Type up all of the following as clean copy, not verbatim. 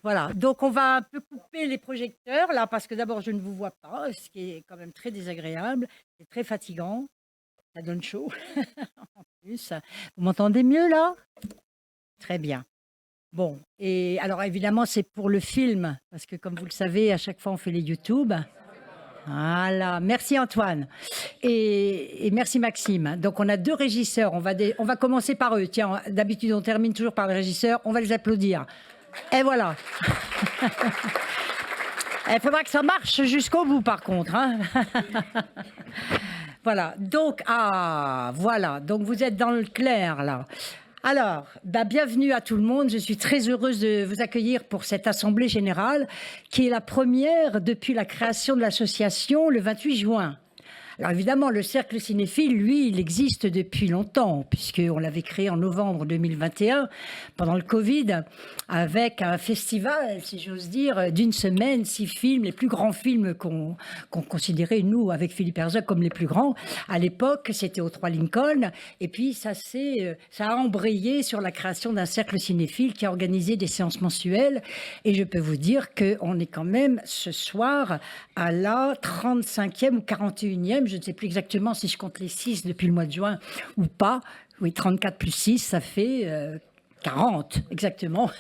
Voilà, donc on va un peu couper les projecteurs là, parce que d'abord je ne vous vois pas, ce qui est quand même très désagréable, c'est très fatigant, ça donne chaud en plus. Vous m'entendez mieux là? Très bien. Bon, et alors évidemment c'est pour le film, parce que comme vous le savez, à chaque fois on fait les YouTube. Voilà, merci Antoine et merci Maxime. Donc on a 2 régisseurs, on va commencer par eux. Tiens, d'habitude on termine toujours par les régisseurs, on va les applaudir. Et voilà. Il faudra que ça marche jusqu'au bout par contre, hein. Voilà, donc voilà, donc vous êtes dans le clair là. Alors, bienvenue à tout le monde. Je suis très heureuse de vous accueillir pour cette assemblée générale qui est la première depuis la création de l'association le 28 juin. Alors évidemment, le Cercle Cinéphile, lui, il existe depuis longtemps, puisqu'on l'avait créé en novembre 2021, pendant le Covid, avec un festival, si j'ose dire, d'une semaine, 6 films, les plus grands films qu'on considérait, nous, avec Philippe Herzog, comme les plus grands. À l'époque, c'était au 3 Lincoln, et puis ça a embrayé sur la création d'un Cercle Cinéphile qui a organisé des séances mensuelles, et je peux vous dire qu'on est quand même, ce soir, à la 35e ou 41e, je ne sais plus exactement si je compte les 6 depuis le mois de juin ou pas. Oui, 34 plus 6, ça fait 40 exactement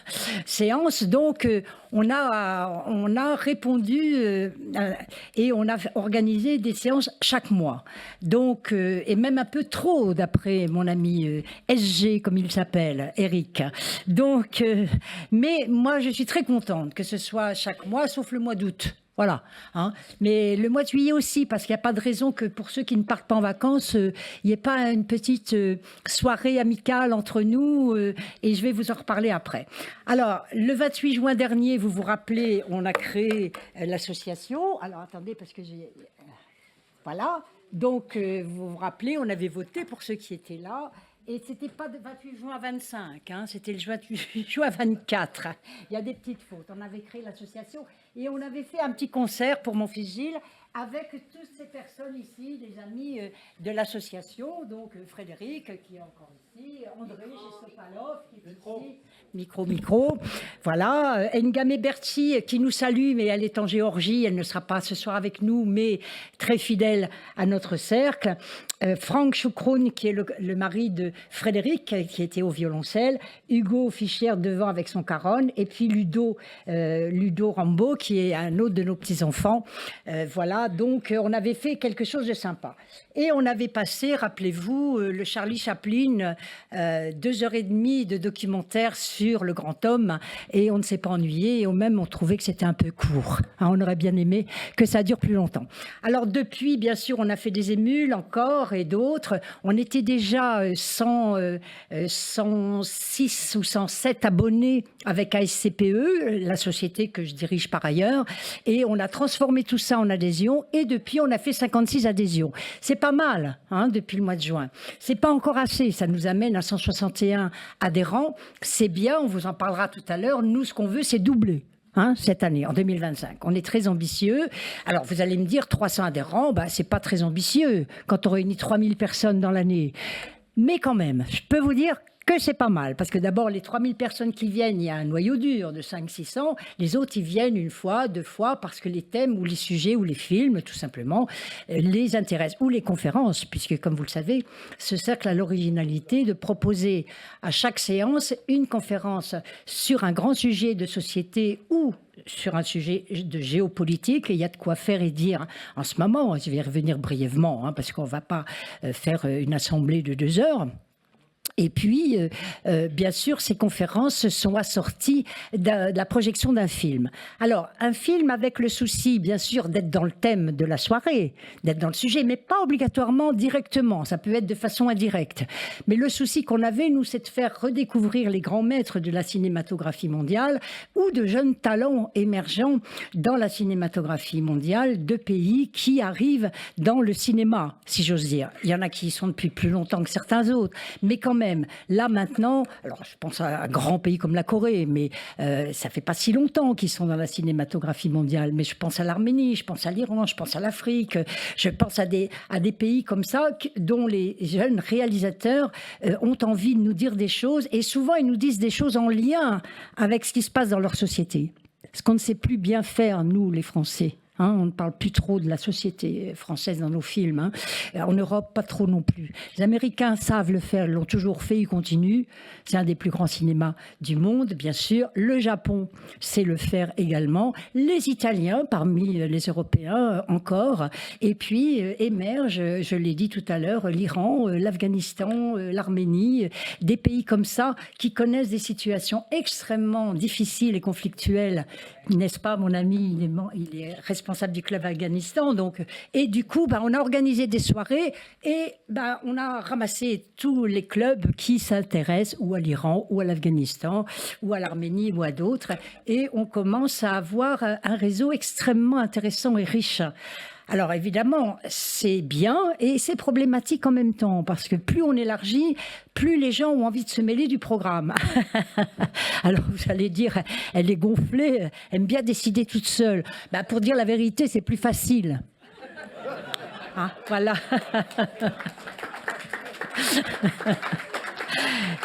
séances. Donc on a répondu et on a organisé des séances chaque mois. Donc et même un peu trop d'après mon ami SG comme il s'appelle, Eric. Donc mais moi je suis très contente que ce soit chaque mois sauf le mois d'août. Voilà, hein. Mais le mois de juillet aussi, parce qu'il n'y a pas de raison que pour ceux qui ne partent pas en vacances, il n'y ait pas une petite soirée amicale entre nous, et je vais vous en reparler après. Alors, le 28 juin dernier, vous vous rappelez, on a créé l'association. Alors, attendez, parce que j'ai... Voilà, donc vous vous rappelez, on avait voté pour ceux qui étaient là. Et c'était pas de 28 juin 25, hein, c'était le 28 juin 24. Il y a des petites fautes. On avait créé l'association et on avait fait un petit concert pour mon fils Gilles avec toutes ces personnes ici, des amis de l'association. Donc Frédéric qui est encore ici, André Gestopalov qui est ici. Micro. Voilà, Ngame Berti qui nous salue, mais elle est en Géorgie, elle ne sera pas ce soir avec nous, mais très fidèle à notre cercle. Franck Choukroun qui est le mari de Frédéric qui était au violoncelle, Hugo Fischer devant avec son caronne, et puis Ludo Rambo qui est un autre de nos petits-enfants. Voilà, donc on avait fait quelque chose de sympa. Et on avait passé, rappelez-vous, le Charlie Chaplin, 2h30 de documentaire sur le grand homme, et on ne s'est pas ennuyé, et même on trouvait que c'était un peu court. Hein, on aurait bien aimé que ça dure plus longtemps. Alors depuis, bien sûr, on a fait des émules encore, et d'autres. On était déjà 106 ou 107 abonnés avec ASCPE, la société que je dirige par ailleurs, et on a transformé tout ça en adhésion, et depuis, on a fait 56 adhésions. C'est pas mal, hein, depuis le mois de juin. C'est pas encore assez, ça nous amène à 161 adhérents. C'est bien, on vous en parlera tout à l'heure. Nous, ce qu'on veut, c'est doubler. Hein, cette année, en 2025. On est très ambitieux. Alors, vous allez me dire, 300 adhérents, c'est pas très ambitieux quand on réunit 3000 personnes dans l'année. Mais quand même, je peux vous dire que c'est pas mal, parce que d'abord, les 3000 personnes qui viennent, il y a un noyau dur de 500-600. Les autres, ils viennent 1 fois, 2 fois, parce que les thèmes ou les sujets ou les films, tout simplement, les intéressent. Ou les conférences, puisque, comme vous le savez, ce cercle a l'originalité de proposer à chaque séance une conférence sur un grand sujet de société ou sur un sujet de géopolitique, et il y a de quoi faire et dire en ce moment. Je vais y revenir brièvement, hein, parce qu'on ne va pas faire une assemblée de 2 heures. Et puis, bien sûr, ces conférences sont assorties de la projection d'un film. Alors, un film avec le souci, bien sûr, d'être dans le thème de la soirée, d'être dans le sujet, mais pas obligatoirement directement. Ça peut être de façon indirecte. Mais le souci qu'on avait, nous, c'est de faire redécouvrir les grands maîtres de la cinématographie mondiale ou de jeunes talents émergents dans la cinématographie mondiale de pays qui arrivent dans le cinéma, si j'ose dire. Il y en a qui y sont depuis plus longtemps que certains autres, mais quand même, même, là maintenant, alors je pense à un grand pays comme la Corée, mais ça fait pas si longtemps qu'ils sont dans la cinématographie mondiale, mais je pense à l'Arménie, je pense à l'Iran, je pense à l'Afrique, je pense à des pays comme ça, dont les jeunes réalisateurs ont envie de nous dire des choses, et souvent ils nous disent des choses en lien avec ce qui se passe dans leur société. Ce qu'on ne sait plus bien faire, nous, les Français. On ne parle plus trop de la société française dans nos films. En Europe, pas trop non plus. Les Américains savent le faire, ils l'ont toujours fait, ils continuent. C'est un des plus grands cinémas du monde, bien sûr. Le Japon sait le faire également. Les Italiens, parmi les Européens encore. Et puis émergent, je l'ai dit tout à l'heure, l'Iran, l'Afghanistan, l'Arménie, des pays comme ça qui connaissent des situations extrêmement difficiles et conflictuelles. N'est-ce pas, mon ami, il est responsable du club Afghanistan. Donc, et du coup, on a organisé des soirées et on a ramassé tous les clubs qui s'intéressent ou à l'Iran, ou à l'Afghanistan, ou à l'Arménie, ou à d'autres. Et on commence à avoir un réseau extrêmement intéressant et riche. Alors évidemment, c'est bien et c'est problématique en même temps, parce que plus on élargit, plus les gens ont envie de se mêler du programme. Alors vous allez dire, elle est gonflée, elle aime bien décider toute seule. Pour dire la vérité, c'est plus facile. Voilà.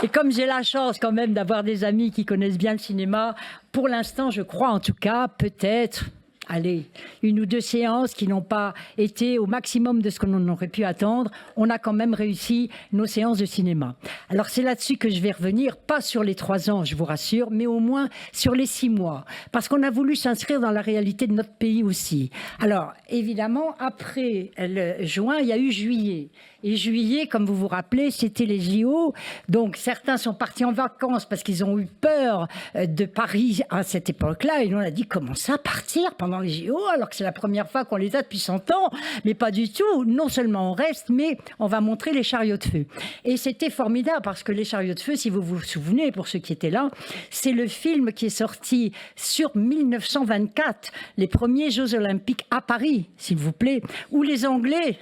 Et comme j'ai la chance quand même d'avoir des amis qui connaissent bien le cinéma, pour l'instant, je crois en tout cas, peut-être... Allez, 1 ou 2 séances qui n'ont pas été au maximum de ce qu'on aurait pu attendre, on a quand même réussi nos séances de cinéma. Alors c'est là-dessus que je vais revenir, pas sur les 3 ans, je vous rassure, mais au moins sur les 6 mois. Parce qu'on a voulu s'inscrire dans la réalité de notre pays aussi. Alors, évidemment, après le juin, il y a eu juillet. Et juillet, comme vous vous rappelez, c'était les JO. Donc certains sont partis en vacances parce qu'ils ont eu peur de Paris à cette époque-là. Et nous, on a dit, comment ça, partir pendant les JO, alors que c'est la première fois qu'on les a depuis 100 ans? Mais pas du tout. Non seulement on reste, mais on va montrer les chariots de feu. Et c'était formidable parce que les chariots de feu, si vous vous souvenez, pour ceux qui étaient là, c'est le film qui est sorti sur 1924, les premiers Jeux Olympiques à Paris, s'il vous plaît, où les Anglais...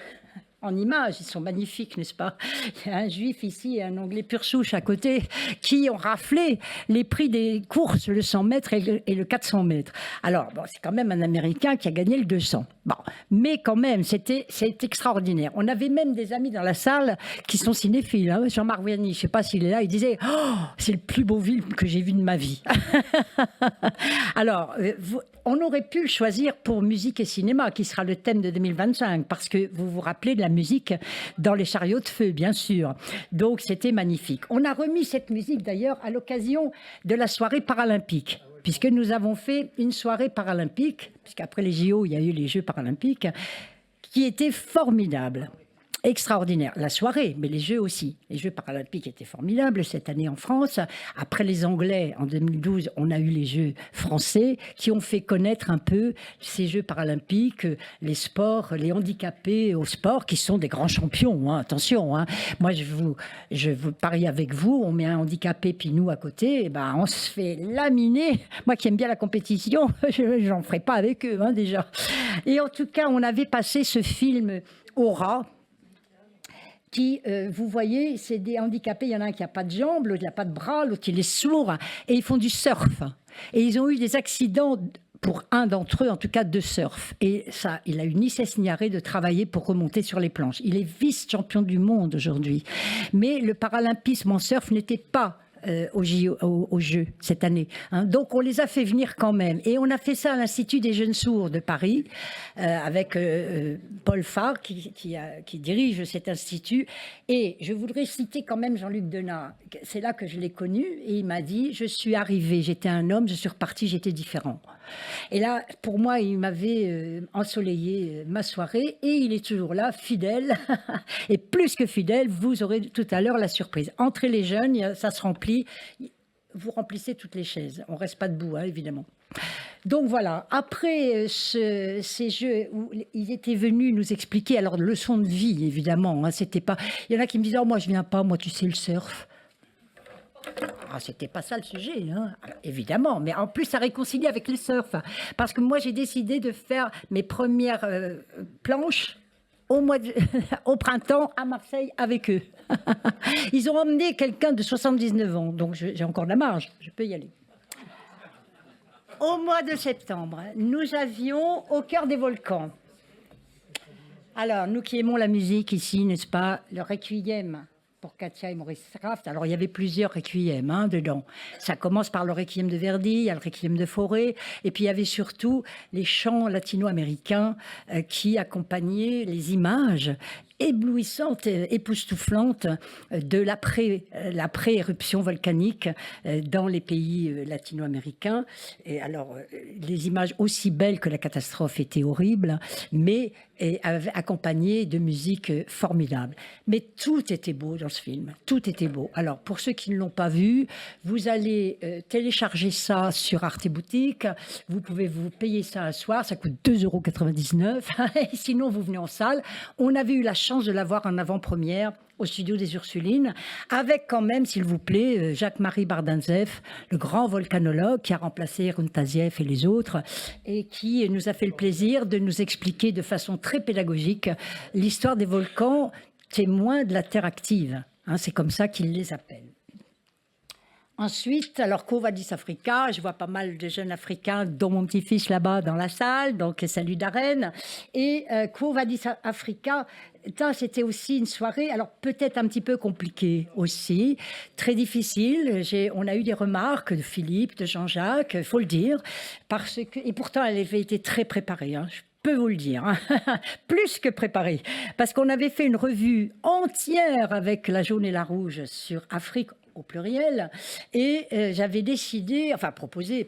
En images, ils sont magnifiques, n'est-ce pas? Il y a un juif ici et un anglais pur souche à côté qui ont raflé les prix des courses, le 100 mètres et le 400 mètres. Alors, c'est quand même un Américain qui a gagné le 200. Mais quand même, c'est extraordinaire. On avait même des amis dans la salle qui sont cinéphiles. Jean-Marc Vianney, je ne sais pas s'il est là, il disait « Oh, c'est le plus beau film que j'ai vu de ma vie. » Alors, on aurait pu le choisir pour musique et cinéma, qui sera le thème de 2025, parce que vous vous rappelez de la musique dans les chariots de feu, bien sûr. Donc, c'était magnifique. On a remis cette musique, d'ailleurs, à l'occasion de la soirée paralympique, puisque nous avons fait une soirée paralympique, puisqu'après les JO, il y a eu les Jeux paralympiques, qui était formidable. Extraordinaire, la soirée, mais les Jeux aussi. Les Jeux paralympiques étaient formidables cette année en France. Après les Anglais, en 2012, on a eu les Jeux français qui ont fait connaître un peu ces Jeux paralympiques, les sports, les handicapés au sport, qui sont des grands champions. Attention, moi je vous parie avec vous, on met un handicapé puis nous à côté, on se fait laminer. Moi qui aime bien la compétition, je n'en ferai pas avec eux déjà. Et en tout cas, on avait passé ce film Aura, qui, vous voyez, c'est des handicapés. Il y en a un qui n'a pas de jambes, l'autre il n'a pas de bras, l'autre il est sourd, et ils font du surf. Et ils ont eu des accidents, pour un d'entre eux en tout cas, de surf. Et ça, il a eu ni cesse ni arrêt de travailler pour remonter sur les planches. Il est vice-champion du monde aujourd'hui. Mais le paralympisme en surf n'était pas aux Jeux cette année. Donc on les a fait venir quand même. Et on a fait ça à l'Institut des jeunes sourds de Paris, avec Paul Farr qui dirige cet institut. Et je voudrais citer quand même Jean-Luc Denat. C'est là que je l'ai connu et il m'a dit, je suis arrivé, j'étais un homme, je suis reparti, j'étais différent. Et là, pour moi, il m'avait ensoleillé ma soirée et il est toujours là, fidèle. Et plus que fidèle, vous aurez tout à l'heure la surprise. Entrez les jeunes, ça se remplit. Vous remplissez toutes les chaises. On ne reste pas debout, évidemment. Donc voilà, après ces jeux où ils étaient venus nous expliquer, alors leçon de vie, évidemment. C'était pas... Il y en a qui me disaient, oh, moi je viens pas, moi tu sais le surf. C'était pas ça le sujet, Alors, évidemment, mais en plus ça réconcilie avec le surf, parce que moi j'ai décidé de faire mes premières planches au printemps à Marseille avec eux. Ils ont emmené quelqu'un de 79 ans, donc j'ai encore de la marge, je peux y aller. Au mois de septembre, nous avions Au cœur des volcans. Alors, nous qui aimons la musique ici, n'est-ce pas, le Requiem pour Katia et Maurice Raft. Alors, il y avait plusieurs requiems dedans. Ça commence par le Requiem de Verdi, il y a le Requiem de Fauré, et puis il y avait surtout les chants latino-américains qui accompagnaient les images éblouissante, époustouflante de l'après-éruption volcanique dans les pays latino-américains. Et alors, les images aussi belles que la catastrophe étaient horribles, mais accompagnées de musique formidable. Mais tout était beau dans ce film, tout était beau. Alors, pour ceux qui ne l'ont pas vu, vous allez télécharger ça sur Arte Boutique, vous pouvez vous payer ça un soir, ça coûte 2,99 €, sinon vous venez en salle. On avait eu la chance de l'avoir en avant-première au studio des Ursulines, avec quand même, s'il vous plaît, Jacques-Marie Bardinzeff, le grand volcanologue qui a remplacé Runtaziev et les autres, et qui nous a fait le plaisir de nous expliquer de façon très pédagogique l'histoire des volcans témoins de la Terre active. C'est comme ça qu'ils les appellent. Ensuite, alors Quo Vadis Africa, je vois pas mal de jeunes Africains, dont mon petit-fils là-bas dans la salle, donc salut Darren. Et Quo Vadis Africa, c'était aussi une soirée, alors peut-être un petit peu compliquée aussi, très difficile. On a eu des remarques de Philippe, de Jean-Jacques, il faut le dire, et pourtant elle avait été très préparée. Je peux vous le dire, plus que préparée, parce qu'on avait fait une revue entière avec la jaune et la rouge sur Afrique au pluriel, et j'avais proposé,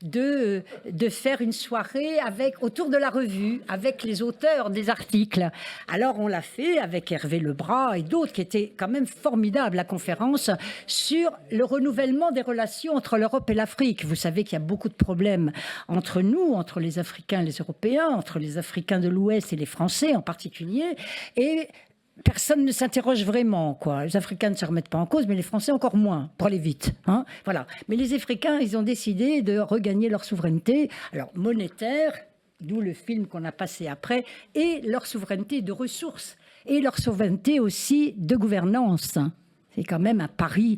de faire une soirée autour de la revue, avec les auteurs des articles. Alors on l'a fait avec Hervé Lebras et d'autres qui étaient quand même formidables, la conférence sur le renouvellement des relations entre l'Europe et l'Afrique. Vous savez qu'il y a beaucoup de problèmes entre nous, entre les Africains et les Européens, entre les Africains de l'Ouest et les Français en particulier, et personne ne s'interroge vraiment, quoi. Les Africains ne se remettent pas en cause, mais les Français encore moins, pour aller vite. Voilà. Mais les Africains, ils ont décidé de regagner leur souveraineté, alors monétaire, d'où le film qu'on a passé après, et leur souveraineté de ressources, et leur souveraineté aussi de gouvernance. C'est quand même un pari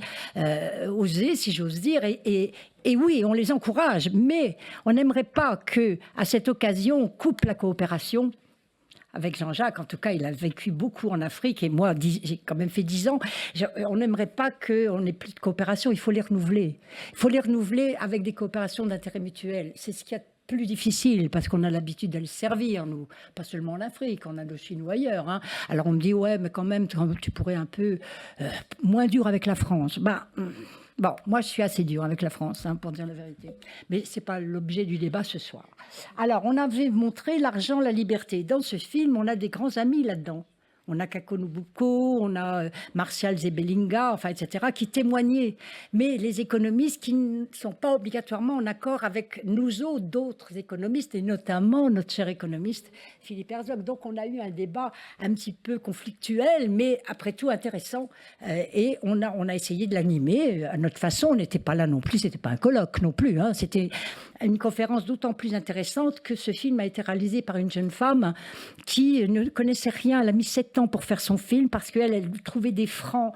osé, si j'ose dire, et oui, on les encourage, mais on n'aimerait pas qu'à cette occasion, on coupe la coopération. Avec Jean-Jacques, en tout cas, il a vécu beaucoup en Afrique, et moi, j'ai quand même fait 10 ans. On n'aimerait pas qu'on n'ait plus de coopération, il faut les renouveler. Il faut les renouveler avec des coopérations d'intérêt mutuel. C'est ce qu'il y a de plus difficile, parce qu'on a l'habitude d'aller servir, nous, pas seulement en Afrique, on a le Chinois ailleurs. Alors on me dit, ouais, mais quand même, tu pourrais un peu moins dur avec la France. Bon, moi, je suis assez dur avec la France, pour dire la vérité. Mais ce n'est pas l'objet du débat ce soir. Alors, on avait montré l'argent, la liberté. Dans ce film, on a des grands amis là-dedans. On a Kako Nubuko, on a Martial Zebelinga, etc., qui témoignaient. Mais les économistes qui ne sont pas obligatoirement en accord avec nous autres, d'autres économistes, et notamment notre cher économiste Philippe Herzog. Donc on a eu un débat un petit peu conflictuel, mais après tout intéressant. Et on a essayé de l'animer à notre façon. On n'était pas là non plus, c'était pas un colloque non plus. C'était une conférence d'autant plus intéressante que ce film a été réalisé par une jeune femme qui ne connaissait rien. Elle a mis 7 ans pour faire son film parce qu'elle trouvait des francs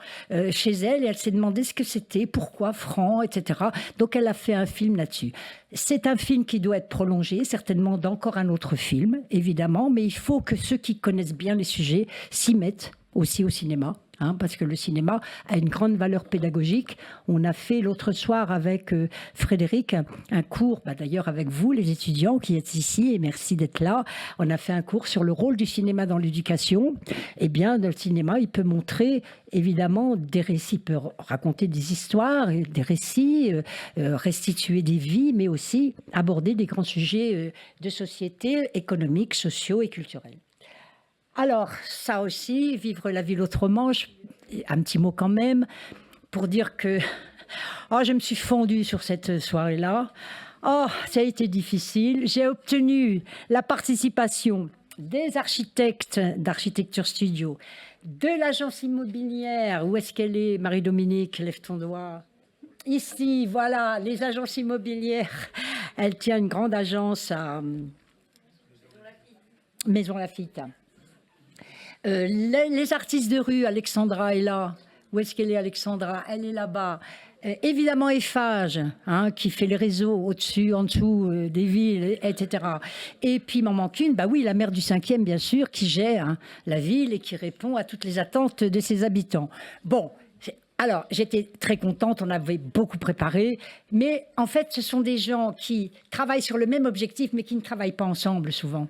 chez elle et elle s'est demandé ce que c'était, pourquoi francs, etc. Donc elle a fait un film là-dessus. C'est un film qui doit être prolongé, certainement d'encore un autre film, évidemment, mais il faut que ceux qui connaissent bien les sujets s'y mettent aussi au cinéma. Parce que le cinéma a une grande valeur pédagogique. On a fait l'autre soir avec Frédéric un cours, d'ailleurs avec vous les étudiants qui êtes ici, et merci d'être là. On a fait un cours sur le rôle du cinéma dans l'éducation. Eh bien, le cinéma, il peut montrer évidemment des récits, il peut raconter des histoires, des récits, restituer des vies, mais aussi aborder des grands sujets de société, économiques, sociaux et culturels. Alors, ça aussi, vivre la ville autrement, un petit mot quand même, pour dire que je me suis fondue sur cette soirée-là. Ça a été difficile. J'ai obtenu la participation des architectes d'Architecture Studio, de l'agence immobilière. Où est-ce qu'elle est, Marie-Dominique? Lève ton doigt. Ici, voilà, les agences immobilières. Elle tient une grande agence à Maison Lafitte. Les artistes de rue, Alexandra est là. Où est-ce qu'elle est, Alexandra? Elle est là-bas. Évidemment, Eiffage, hein, qui fait les réseaux au-dessus, en dessous des villes, etc. Et puis, il m'en manque une, bah oui, la maire du 5e, bien sûr, qui gère hein, la ville et qui répond à toutes les attentes de ses habitants. Bon, alors, j'étais très contente, on avait beaucoup préparé, mais en fait, ce sont des gens qui travaillent sur le même objectif, mais qui ne travaillent pas ensemble souvent.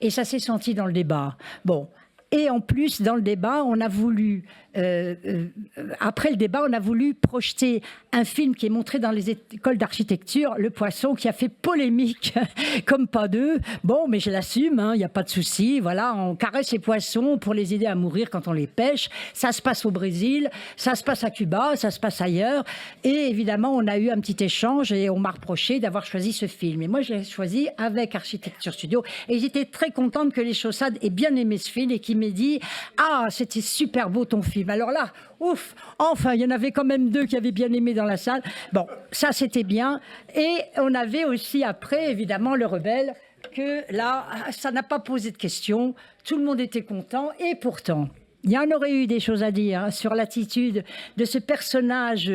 Et ça s'est senti dans le débat. Bon. Et en plus, dans le débat, on a voulu, après le débat, on a voulu projeter un film qui est montré dans les écoles d'architecture, Le Poisson, qui a fait polémique, comme pas deux. Bon, mais je l'assume, il n'y a pas de souci. Voilà, on caresse les poissons pour les aider à mourir quand on les pêche. Ça se passe au Brésil, ça se passe à Cuba, ça se passe ailleurs. Et évidemment, on a eu un petit échange et on m'a reproché d'avoir choisi ce film. Et moi, je l'ai choisi avec Architecture Studio. Et j'étais très contente que les Chaussades aient bien aimé ce film et qu'ils m'ait dit « Ah, c'était super beau ton film ». Alors là, ouf, enfin, il y en avait quand même 2 qui avaient bien aimé dans la salle. Bon, ça, c'était bien. Et on avait aussi après, évidemment, Le Rebelle, que là, ça n'a pas posé de questions. Tout le monde était content. Et pourtant, il y en aurait eu des choses à dire hein, sur l'attitude de ce personnage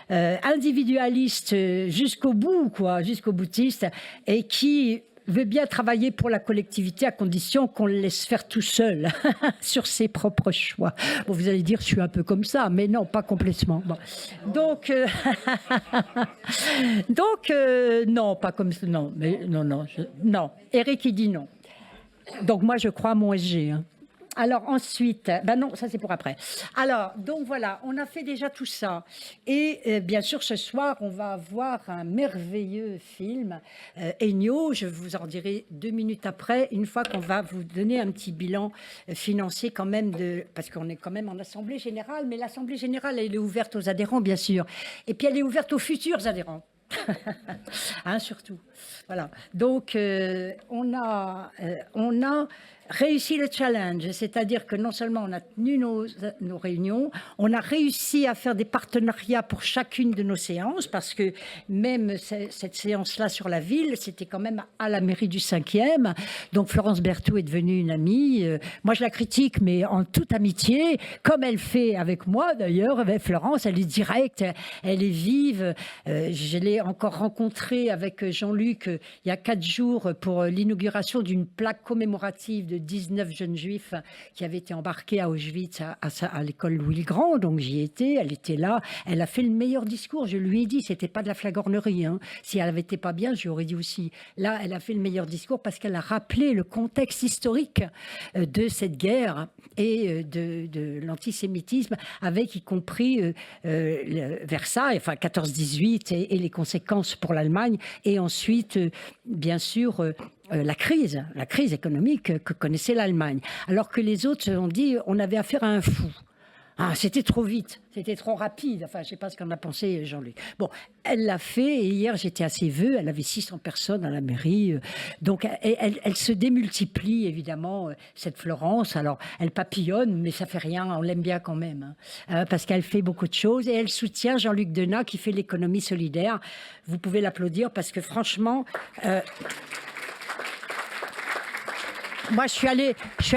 individualiste jusqu'au bout, quoi, jusqu'au boutiste, et qui veut bien travailler pour la collectivité à condition qu'on le laisse faire tout seul sur ses propres choix. Bon, vous allez dire, je suis un peu comme ça, mais non, pas complètement. Bon. Donc, non, pas comme ça. Non, mais non. Eric, il dit non. Donc, moi, je crois à mon SG. Hein. Alors ensuite, ben non, ça c'est pour après. Alors, donc voilà, on a fait déjà tout ça. Et bien sûr, ce soir, on va voir un merveilleux film, Ennio. Je vous en dirai 2 minutes après, une fois qu'on va vous donner un petit bilan financier quand même, parce qu'on est quand même en Assemblée Générale, mais l'Assemblée Générale, elle est ouverte aux adhérents, bien sûr. Et puis, elle est ouverte aux futurs adhérents. Hein, surtout. Voilà. Donc, on a réussi le challenge, c'est-à-dire que non seulement on a tenu nos réunions, on a réussi à faire des partenariats pour chacune de nos séances, parce que même cette séance-là sur la ville, c'était quand même à la mairie du 5e. Donc Florence Berthoud est devenue une amie. Moi, je la critique, mais en toute amitié, comme elle fait avec moi d'ailleurs. Avec Florence, elle est directe, elle est vive. Je l'ai encore rencontrée avec Jean-Luc il y a 4 jours pour l'inauguration d'une plaque commémorative de 19 jeunes juifs qui avaient été embarqués à Auschwitz à l'école Louis-le-Grand. Donc j'y étais, elle était là. Elle a fait le meilleur discours. Je lui ai dit, c'était pas de la flagornerie. Hein. Si elle avait été pas bien, je lui aurais dit aussi. Là, elle a fait le meilleur discours parce qu'elle a rappelé le contexte historique de cette guerre et de l'antisémitisme, avec y compris Versailles, enfin 14-18 et les conséquences pour l'Allemagne. Et ensuite, bien sûr, la crise économique que connaissait l'Allemagne. Alors que les autres ont dit on avait affaire à un fou. Ah, c'était trop vite, c'était trop rapide. Enfin, je ne sais pas ce qu'en a pensé Jean-Luc. Bon, elle l'a fait et hier j'étais à ses vœux. Elle avait 600 personnes à la mairie. Donc, elle se démultiplie évidemment, cette Florence. Alors, elle papillonne, mais ça fait rien. On l'aime bien quand même. Hein, parce qu'elle fait beaucoup de choses et elle soutient Jean-Luc Denat qui fait l'économie solidaire. Vous pouvez l'applaudir parce que franchement... Moi, je suis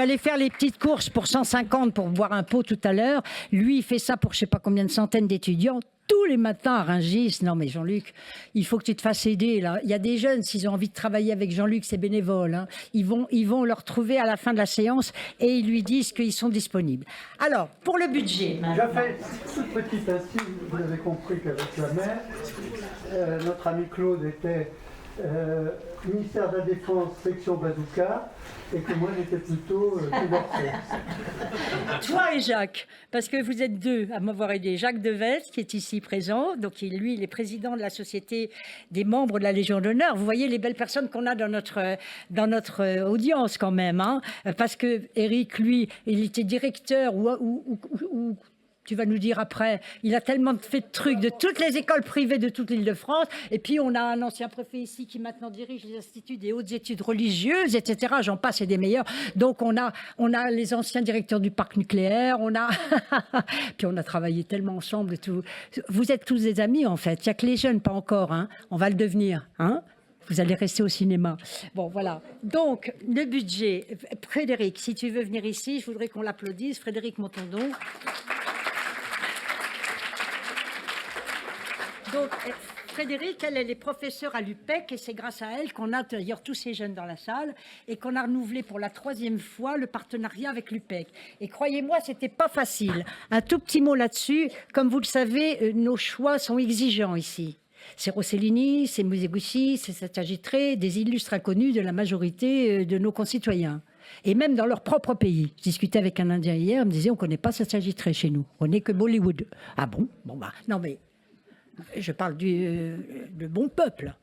allée faire les petites courses pour 150 pour boire un pot tout à l'heure. Lui, il fait ça pour je sais pas combien de centaines d'étudiants. Tous les matins à Rungis. Non, mais Jean-Luc, il faut que tu te fasses aider, là. Il y a des jeunes, s'ils ont envie de travailler avec Jean-Luc, c'est bénévole. Hein. Ils vont le retrouver à la fin de la séance et ils lui disent qu'ils sont disponibles. Alors, pour le budget. J'ai fait toute petite astuce. Vous avez compris qu'avec la maire, notre ami Claude était ministère de la Défense, section Bazooka, et que moi j'étais plutôt Toi et Jacques, parce que vous êtes 2 à m'avoir aidé. Jacques Devest, qui est ici présent, donc lui, il est président de la Société des membres de la Légion d'honneur. Vous voyez les belles personnes qu'on a dans notre audience quand même, hein, parce que Eric, lui, il était directeur ou tu vas nous dire après, il a tellement fait de trucs de toutes les écoles privées de toute l'Île-de-France. Et puis, on a un ancien préfet ici qui maintenant dirige les instituts des hautes études religieuses, etc. J'en passe et des meilleurs. Donc, on a les anciens directeurs du parc nucléaire. Puis, on a travaillé tellement ensemble. Et tout. Vous êtes tous des amis, en fait. Il n'y a que les jeunes, pas encore. Hein. On va le devenir. Hein. Vous allez rester au cinéma. Bon, voilà. Donc, le budget. Frédéric, si tu veux venir ici, je voudrais qu'on l'applaudisse. Frédéric Montandon. Donc, Frédéric, elle est professeure à l'UPEC et c'est grâce à elle qu'on a d'ailleurs tous ces jeunes dans la salle et qu'on a renouvelé pour la 3e fois le partenariat avec l'UPEC. Et croyez-moi, c'était pas facile. Un tout petit mot là-dessus. Comme vous le savez, nos choix sont exigeants ici. C'est Rossellini, c'est Musegussi, c'est Saint-Agitré, des illustres inconnus de la majorité de nos concitoyens. Et même dans leur propre pays. Je discutais avec un Indien hier, il me disait on ne connaît pas Saint-Agitré chez nous. On n'est que Bollywood. Ah bon? Bon bah, non mais... Je parle de bon peuple.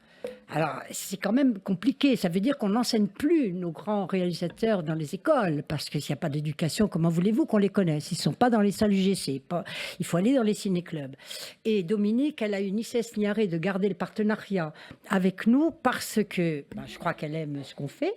Alors, c'est quand même compliqué. Ça veut dire qu'on n'enseigne plus nos grands réalisateurs dans les écoles, parce que s'il n'y a pas d'éducation, comment voulez-vous qu'on les connaisse? Ils ne sont pas dans les salles UGC. Il faut aller dans les ciné-clubs. Et Dominique, elle a eu ni cesse ni arrêt de garder le partenariat avec nous, parce que je crois qu'elle aime ce qu'on fait.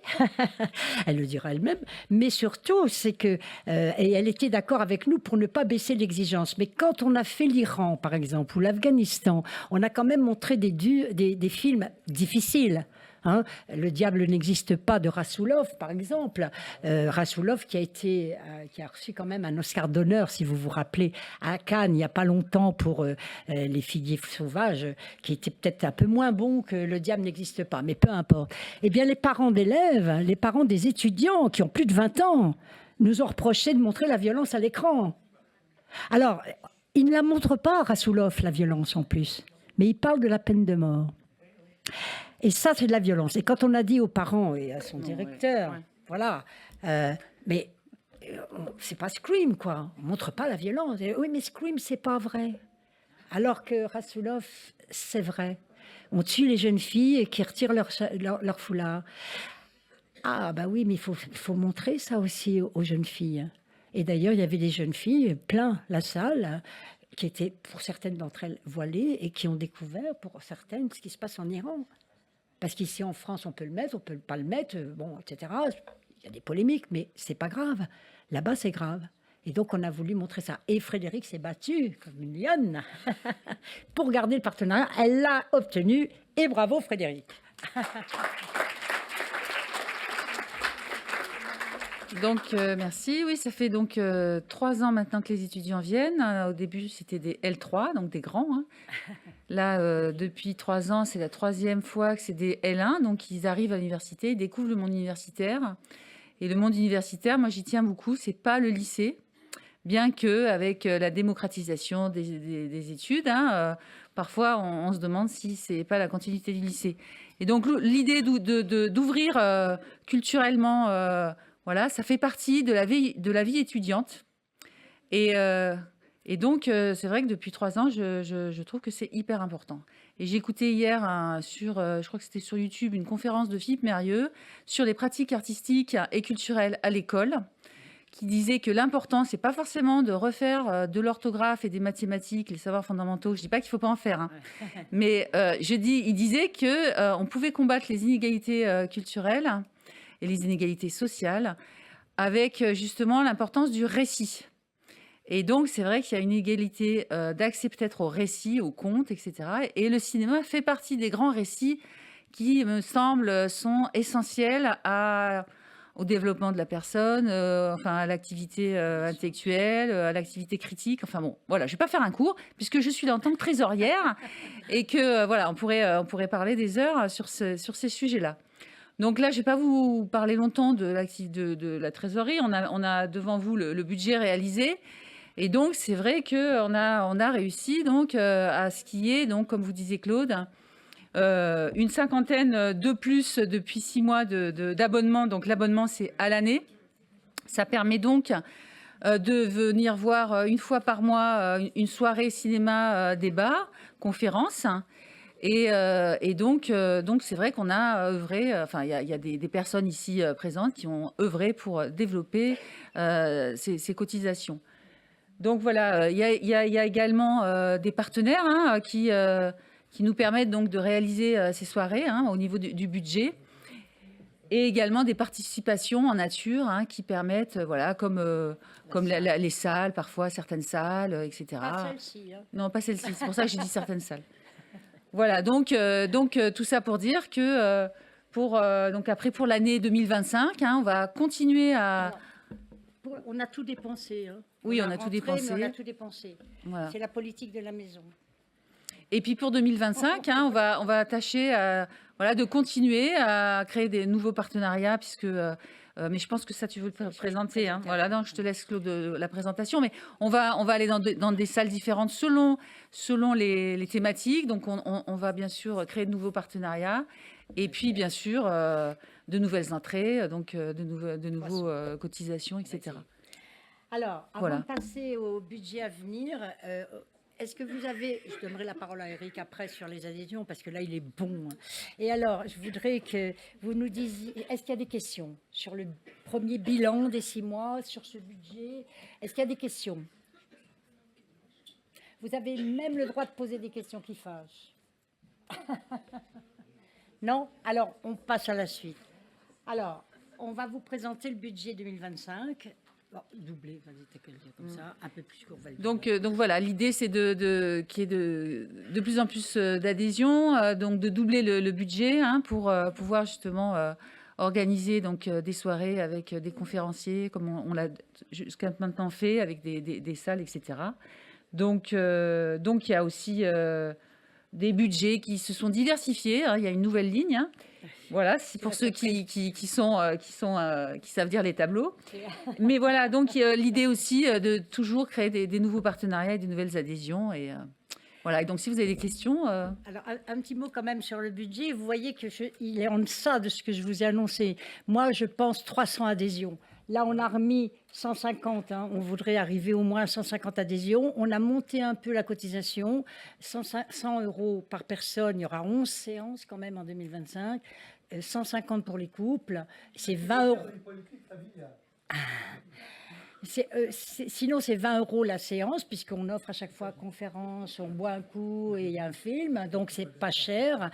Elle le dira elle-même. Mais surtout, c'est que... et elle était d'accord avec nous pour ne pas baisser l'exigence. Mais quand on a fait l'Iran, par exemple, ou l'Afghanistan, on a quand même montré des films difficile. Hein. Le diable n'existe pas de Rassoulov, par exemple. Rassoulov qui a reçu quand même un Oscar d'honneur, si vous vous rappelez, à Cannes, il n'y a pas longtemps pour Les Figuiers sauvages, qui était peut-être un peu moins bon que Le diable n'existe pas, mais peu importe. Eh bien, les parents d'élèves, les parents des étudiants qui ont plus de 20 ans, nous ont reproché de montrer la violence à l'écran. Alors, il ne la montre pas, Rassoulov, la violence en plus, mais il parle de la peine de mort. Et ça, c'est de la violence. Et quand on a dit aux parents et à son directeur, voilà, mais c'est pas Scream, quoi. On montre pas la violence. Et, oui, mais Scream, c'est pas vrai. Alors que Rassoulov, c'est vrai. On tue les jeunes filles qui retirent leur foulard. Ah, bah oui, mais il faut montrer ça aussi aux jeunes filles. Et d'ailleurs, il y avait des jeunes filles, plein la salle, qui étaient, pour certaines d'entre elles, voilées et qui ont découvert, pour certaines, ce qui se passe en Iran. Parce qu'ici, en France, on peut le mettre, on peut pas le mettre, bon, etc. Il y a des polémiques, mais c'est pas grave. Là-bas, c'est grave. Et donc, on a voulu montrer ça. Et Frédéric s'est battue comme une lionne pour garder le partenariat. Elle l'a obtenu. Et bravo, Frédéric. Donc, merci. Oui, ça fait donc 3 ans maintenant que les étudiants viennent. Au début, c'était des L3, donc des grands. Hein. Là, depuis 3 ans, c'est la 3e fois que c'est des L1. Donc, ils arrivent à l'université, ils découvrent le monde universitaire. Et le monde universitaire, moi, j'y tiens beaucoup. C'est pas le lycée, bien que avec la démocratisation des études, hein, parfois, on se demande si c'est pas la continuité du lycée. Et donc, l'idée d'ouvrir culturellement... Voilà, ça fait partie de la vie étudiante. Et donc, c'est vrai que depuis 3 ans, je trouve que c'est hyper important. Et j'ai écouté hier, je crois que c'était sur YouTube, une conférence de Philippe Mérieux sur les pratiques artistiques et culturelles à l'école, qui disait que l'important, c'est pas forcément de refaire de l'orthographe et des mathématiques, les savoirs fondamentaux. Je dis pas qu'il faut pas en faire, hein. Mais il disait que on pouvait combattre les inégalités culturelles et les inégalités sociales, avec justement l'importance du récit. Et donc, c'est vrai qu'il y a une égalité d'accès peut-être au récit, au conte, etc. Et le cinéma fait partie des grands récits qui, me semble, sont essentiels au développement de la personne, à l'activité intellectuelle, à l'activité critique. Enfin bon, voilà, je ne vais pas faire un cours, puisque je suis là en tant que trésorière, et que, voilà, on pourrait parler des heures sur ces sujets-là. Donc là, je ne vais pas vous parler longtemps de la trésorerie. On a devant vous le budget réalisé. Et donc, c'est vrai qu'on a réussi donc, à ce qui est, donc, comme vous disiez, Claude, une 50aine de plus depuis 6 mois d'abonnement. Donc, l'abonnement, c'est à l'année. Ça permet donc de venir voir une fois par mois une soirée cinéma débat, conférence. Et donc, c'est vrai qu'on a œuvré, il y a des personnes ici présentes qui ont œuvré pour développer ces cotisations. Donc voilà, il y a également des partenaires hein, qui nous permettent donc de réaliser ces soirées hein, au niveau du budget. Et également des participations en nature hein, qui permettent, voilà, comme les salles, parfois certaines salles, etc. Pas celle-ci. Hein. Non, pas celle-ci, c'est pour ça que j'ai dit certaines salles. Voilà, donc tout ça pour dire que donc après pour l'année 2025, hein, on va continuer à... Alors, on a tout dépensé. Hein. Oui, on a rentré, tout dépensé. mais on a tout dépensé. Voilà. C'est la politique de la maison. Et puis pour 2025, hein, on va tâcher voilà, de continuer à créer des nouveaux partenariats, puisque mais je pense que ça, tu veux le présenter. Hein. Voilà, donc je te laisse, Claude, la présentation. Mais on va aller dans des salles différentes selon les thématiques. Donc, on va bien sûr créer de nouveaux partenariats. Et puis, bien sûr, de nouvelles entrées, donc de nouveaux cotisations, etc. Alors, avant Voilà. de passer au budget à venir, est-ce que vous avez... Je donnerai la parole à Eric après sur les adhésions, parce que là, il est bon. Et alors, je voudrais que vous nous disiez... Est-ce qu'il y a des questions sur le premier bilan des 6 mois, sur ce budget? Est-ce qu'il y a des questions? Vous avez même le droit de poser des questions qui fâchent. Non? Alors, on passe à la suite. Alors, on va vous présenter le budget 2025. Bon, doublé, vas-y, t'as qu'à le dire comme ça, un peu plus qu'on va le dire. Donc voilà, l'idée, c'est qu'il y ait de plus en plus d'adhésions, donc de doubler le budget, hein, pour pouvoir justement organiser donc, des soirées avec des conférenciers, comme on l'a jusqu'à maintenant fait, avec des salles, etc. Donc il y a aussi des budgets qui se sont diversifiés. Hein, il y a une nouvelle ligne. Hein. Voilà, c'est pour ceux qui savent dire les tableaux. Mais voilà, donc l'idée aussi de toujours créer des nouveaux partenariats et des nouvelles adhésions. Et voilà, et donc si vous avez des questions... Alors, un petit mot quand même sur le budget. Vous voyez qu'il est en deçà de ce que je vous ai annoncé. Moi, je pense 300 adhésions. Là, on a remis 150. Hein. On voudrait arriver au moins à 150 adhésions. On a monté un peu la cotisation. 100 € par personne. Il y aura 11 séances quand même en 2025. 150 pour les couples. C'est 20 €. Sinon, c'est 20 € la séance, puisqu'on offre à chaque fois conférence, on boit un coup et il y a un film, donc c'est pas cher.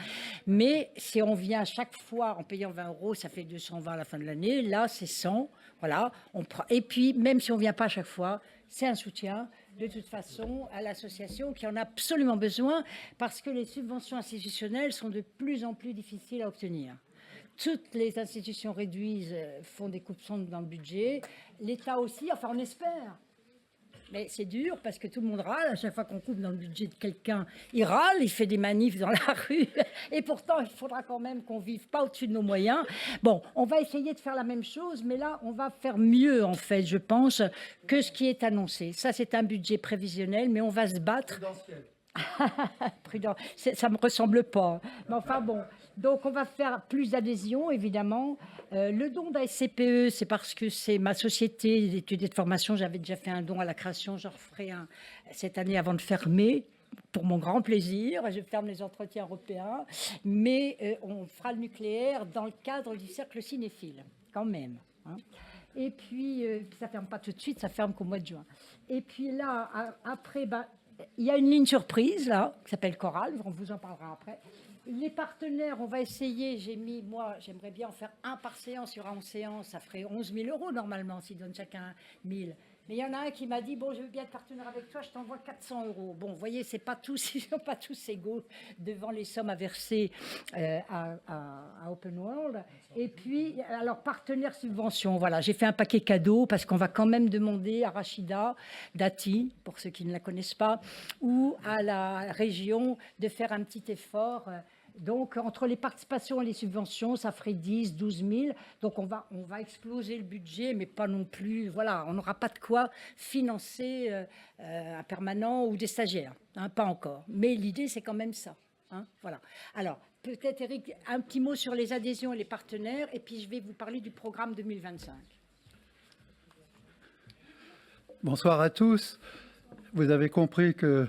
Mais si on vient à chaque fois en payant 20 €, ça fait 220 à la fin de l'année. Là, c'est 100. Voilà. Et puis, même si on vient pas à chaque fois, c'est un soutien de toute façon à l'association qui en a absolument besoin, parce que les subventions institutionnelles sont de plus en plus difficiles à obtenir. Toutes les institutions réduisent, font des coupes sombres dans le budget. L'État aussi, enfin on espère. Mais c'est dur parce que tout le monde râle. À chaque fois qu'on coupe dans le budget de quelqu'un, il râle, il fait des manifs dans la rue. Et pourtant, il faudra quand même qu'on ne vive pas au-dessus de nos moyens. Bon, on va essayer de faire la même chose, mais là, on va faire mieux, en fait, je pense, que ce qui est annoncé. Ça, c'est un budget prévisionnel, mais on va se battre. Prudent. Ça me ressemble pas. Mais enfin bon. Donc on va faire plus d'adhésions, évidemment. Le don d'ASCPE, c'est parce que c'est ma société d'études et de formation. J'avais déjà fait un don à la création. J'en referai un cette année avant de fermer. Pour mon grand plaisir, je ferme les entretiens européens. Mais on fera le nucléaire dans le cadre du cercle cinéphile, quand même. Hein. Et puis, ça ne ferme pas tout de suite, ça ferme qu'au mois de juin. Et puis là, après... il y a une ligne surprise, là, qui s'appelle Chorale, on vous en parlera après. Les partenaires, on va essayer, j'aimerais bien en faire un par séance, il y aura 11 séances, ça ferait 11 000 € normalement, s'ils donnent chacun 1 000. Mais il y en a un qui m'a dit, bon, je veux bien être partenaire avec toi, je t'envoie 400 €. Bon, vous voyez, ils sont pas tous égaux devant les sommes à verser à Open World. Et puis, alors, partenaire subvention, voilà, j'ai fait un paquet cadeau parce qu'on va quand même demander à Rachida Dati, pour ceux qui ne la connaissent pas, ou à la région de faire un petit effort. Donc, entre les participations et les subventions, ça ferait 10, 12 000. Donc, on va exploser le budget, mais pas non plus. Voilà, on n'aura pas de quoi financer un permanent ou des stagiaires. Hein, pas encore. Mais l'idée, c'est quand même ça. Hein, voilà. Alors, peut-être, Eric, un petit mot sur les adhésions et les partenaires, et puis je vais vous parler du programme 2025. Bonsoir à tous. Vous avez compris que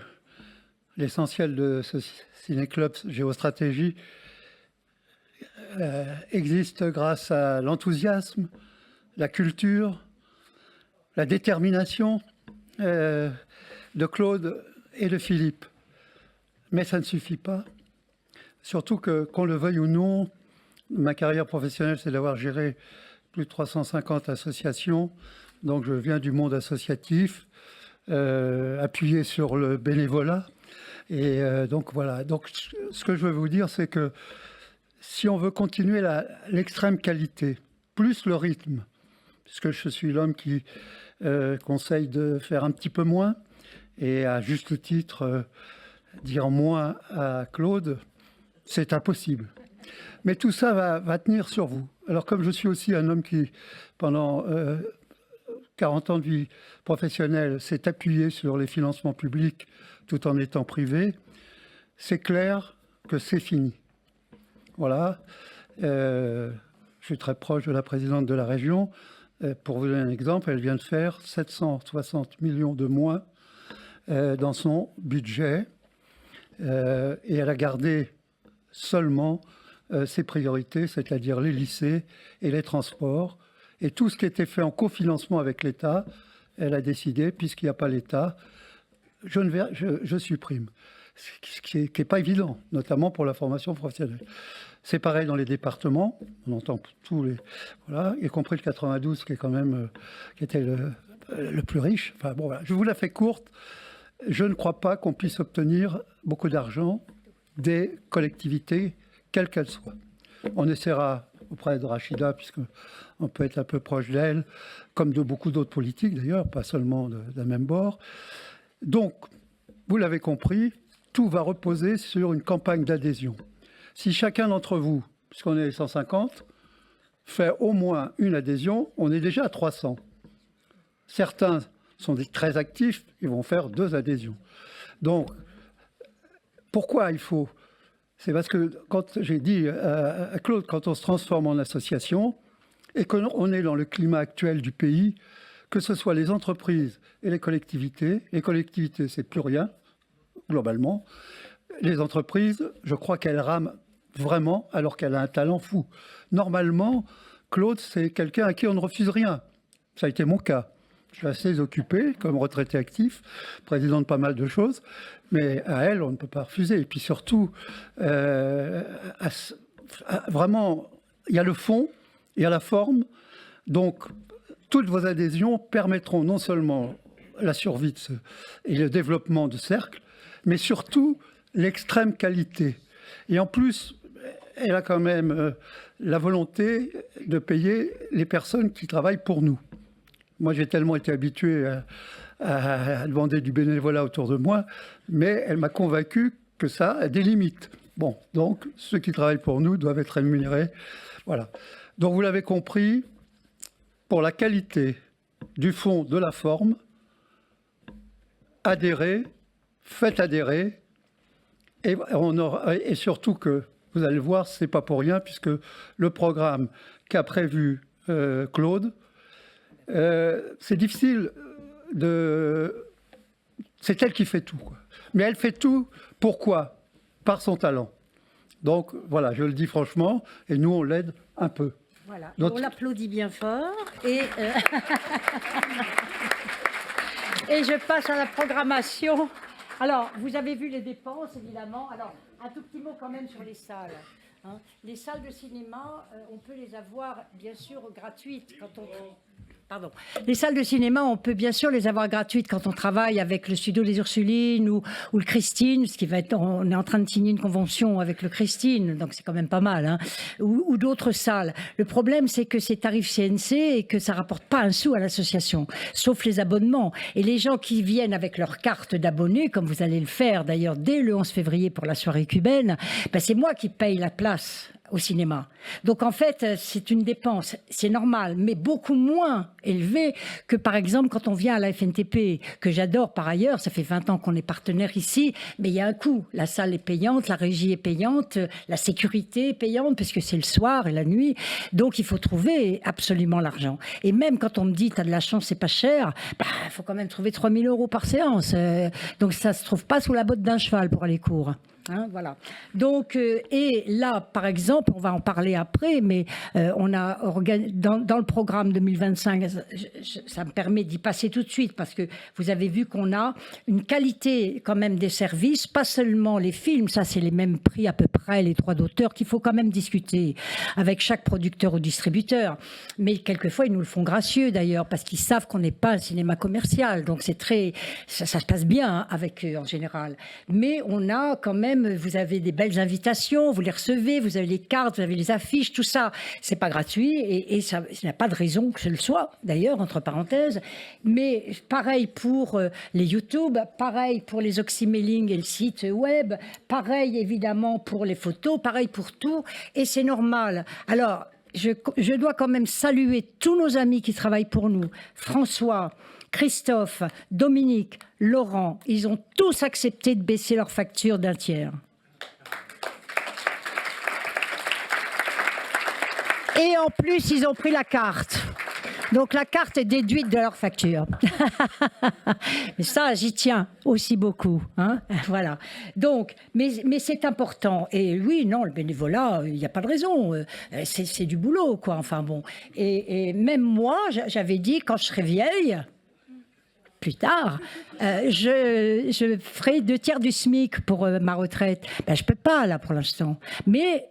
l'essentiel de ce Ciné-Club Géostratégie existe grâce à l'enthousiasme, la culture, la détermination de Claude et de Philippe. Mais ça ne suffit pas. Surtout que, qu'on le veuille ou non, ma carrière professionnelle, c'est d'avoir géré plus de 350 associations. Donc je viens du monde associatif, appuyé sur le bénévolat. Et donc voilà. Donc ce que je veux vous dire, c'est que si on veut continuer l'extrême qualité, plus le rythme, puisque je suis l'homme qui conseille de faire un petit peu moins, et à juste titre, dire moins à Claude, c'est impossible. Mais tout ça va tenir sur vous. Alors comme je suis aussi un homme qui, pendant 40 ans de vie professionnelle, s'est appuyé sur les financements publics tout en étant privé, c'est clair que c'est fini. Voilà. Je suis très proche de la présidente de la région. Pour vous donner un exemple, elle vient de faire 760 millions de moins dans son budget. Et elle a gardé seulement ses priorités, c'est-à-dire les lycées et les transports. Et tout ce qui était fait en cofinancement avec l'État, elle a décidé, puisqu'il n'y a pas l'État, je supprime. Ce qui n'est pas évident, notamment pour la formation professionnelle. C'est pareil dans les départements, on entend tous les... Voilà, y compris le 92, qui est quand même... qui était le plus riche. Enfin bon, voilà. Je vous la fais courte. Je ne crois pas qu'on puisse obtenir beaucoup d'argent des collectivités, quelles qu'elles soient. On essaiera auprès de Rachida, puisqu'on peut être un peu proche d'elle, comme de beaucoup d'autres politiques d'ailleurs, pas seulement d'un même bord. Donc, vous l'avez compris, tout va reposer sur une campagne d'adhésion. Si chacun d'entre vous, puisqu'on est 150, fait au moins une adhésion, on est déjà à 300. Certains sont très actifs, ils vont faire 2 adhésions. Donc, pourquoi il faut? C'est parce que, quand j'ai dit à Claude, quand on se transforme en association et qu'on est dans le climat actuel du pays, que ce soit les entreprises et les collectivités c'est plus rien, globalement. Les entreprises, je crois qu'elles rament vraiment alors qu'elle a un talent fou. Normalement, Claude, c'est quelqu'un à qui on ne refuse rien. Ça a été mon cas. Je suis assez occupé comme retraité actif, président de pas mal de choses, mais à elle, on ne peut pas refuser. Et puis surtout, vraiment, il y a le fond, il y a la forme. Donc, toutes vos adhésions permettront non seulement la survie et le développement de cercles, mais surtout l'extrême qualité. Et en plus, elle a quand même la volonté de payer les personnes qui travaillent pour nous. Moi, j'ai tellement été habitué à demander du bénévolat autour de moi, mais elle m'a convaincu que ça a des limites. Bon, donc, ceux qui travaillent pour nous doivent être rémunérés. Voilà. Donc, vous l'avez compris, pour la qualité du fond, de la forme, adhérez, faites adhérer, et surtout que, vous allez le voir, ce n'est pas pour rien, puisque le programme qu'a prévu Claude, c'est difficile de... C'est elle qui fait tout, quoi. Mais elle fait tout, pourquoi? Par son talent. Donc, voilà, je le dis franchement, et nous, on l'aide un peu. Voilà, on l'applaudit bien fort, et je passe à la programmation. Alors, vous avez vu les dépenses, évidemment. Alors, un tout petit mot quand même sur les salles. Hein. Les salles de cinéma, on peut les avoir, bien sûr, gratuites quand on... Pardon. Les salles de cinéma, on peut bien sûr les avoir gratuites quand on travaille avec le Studio des Ursulines ou le Christine, ce qui va être, on est en train de signer une convention avec le Christine, donc c'est quand même pas mal, hein, ou d'autres salles. Le problème, c'est que c'est tarif CNC et que ça rapporte pas un sou à l'association, sauf les abonnements. Et les gens qui viennent avec leur carte d'abonné, comme vous allez le faire d'ailleurs dès le 11 février pour la soirée cubaine, ben c'est moi qui paye la place au cinéma. Donc en fait, c'est une dépense, c'est normal, mais beaucoup moins élevée que par exemple quand on vient à la FNTP, que j'adore par ailleurs, ça fait 20 ans qu'on est partenaire ici, mais il y a un coût. La salle est payante, la régie est payante, la sécurité est payante, parce que c'est le soir et la nuit, donc il faut trouver absolument l'argent. Et même quand on me dit, t'as de la chance, c'est pas cher, bah, faut quand même trouver 3 000 € par séance. Donc ça se trouve pas sous la botte d'un cheval pour aller court. Hein, voilà. Donc, et là, par exemple, on va en parler après, mais on a dans le programme 2025, ça me permet d'y passer tout de suite parce que vous avez vu qu'on a une qualité quand même des services, pas seulement les films, ça c'est les mêmes prix à peu près, les droits d'auteur qu'il faut quand même discuter avec chaque producteur ou distributeur. Mais quelquefois, ils nous le font gracieux d'ailleurs parce qu'ils savent qu'on n'est pas un cinéma commercial. Donc c'est très, ça se passe bien hein, avec eux en général. Mais on a quand même, vous avez des belles invitations, vous les recevez, vous avez les cartes, vous avez les affiches, tout ça. C'est pas gratuit et ça, il n'y a pas de raison que ce le soit, d'ailleurs, entre parenthèses. Mais pareil pour les YouTube, pareil pour les oxymailing et le site web, pareil évidemment pour les photos, pareil pour tout. Et c'est normal. Alors, je dois quand même saluer tous nos amis qui travaillent pour nous. François, Christophe, Dominique, Laurent, ils ont tous accepté de baisser leur facture d'un tiers. Et en plus, ils ont pris la carte. Donc la carte est déduite de leur facture. Mais ça, j'y tiens aussi beaucoup. Hein, voilà. Donc, mais c'est important. Et oui, non, le bénévolat, il n'y a pas de raison. C'est du boulot, quoi. Enfin bon. Et même moi, j'avais dit, quand je serai vieille, plus tard, je ferai 2/3 du SMIC pour ma retraite. Ben, je peux pas, là, pour l'instant. Mais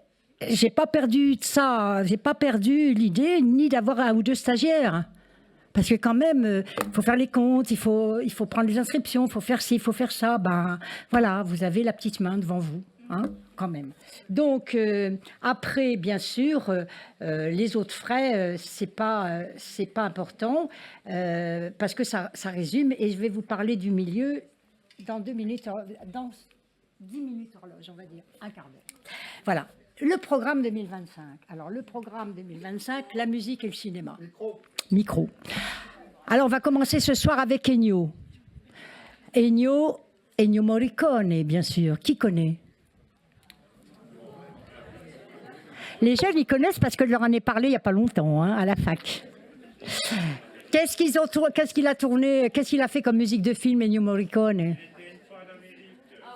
j'ai pas perdu de ça. J'ai pas perdu l'idée ni d'avoir 1 ou 2 stagiaires. Parce que quand même, il faut faire les comptes, il faut prendre les inscriptions, il faut faire ci, il faut faire ça. Ben, voilà, vous avez la petite main devant vous, hein, quand même. Donc, après, bien sûr, les autres frais, c'est pas important, parce que ça résume. Et je vais vous parler du milieu dans 2 minutes, dans 10 minutes horloge, on va dire, un quart d'heure. Voilà. Le programme 2025. Alors, le programme 2025, la musique et le cinéma. Micro. Alors, on va commencer ce soir avec Ennio. Ennio Morricone, bien sûr. Qui connaît? Les jeunes, ils connaissent parce que je leur en ai parlé il n'y a pas longtemps, hein, à la fac. Qu'est-ce qu'il a tourné? Qu'est-ce qu'il a fait comme musique de film, Ennio Morricone?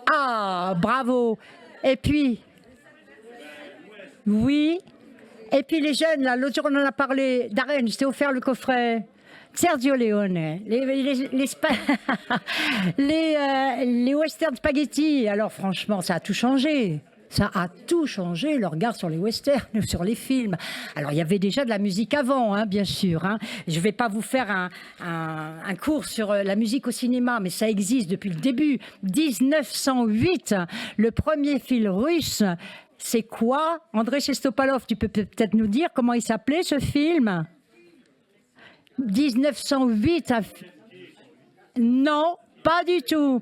Ah, bravo. Et puis... Oui. Et puis les jeunes, là, l'autre jour on en a parlé, Darren, je t'ai offert le coffret. Sergio Leone, les western spaghetti. Alors franchement, ça a tout changé. Ça a tout changé, le regard sur les westerns, sur les films. Alors, il y avait déjà de la musique avant, hein, bien sûr. Hein. Je ne vais pas vous faire un cours sur la musique au cinéma, mais ça existe depuis le début. 1908, le premier film russe. C'est quoi? André Chestopalov, tu peux peut-être nous dire comment il s'appelait ce film? 1908. Non, pas du tout.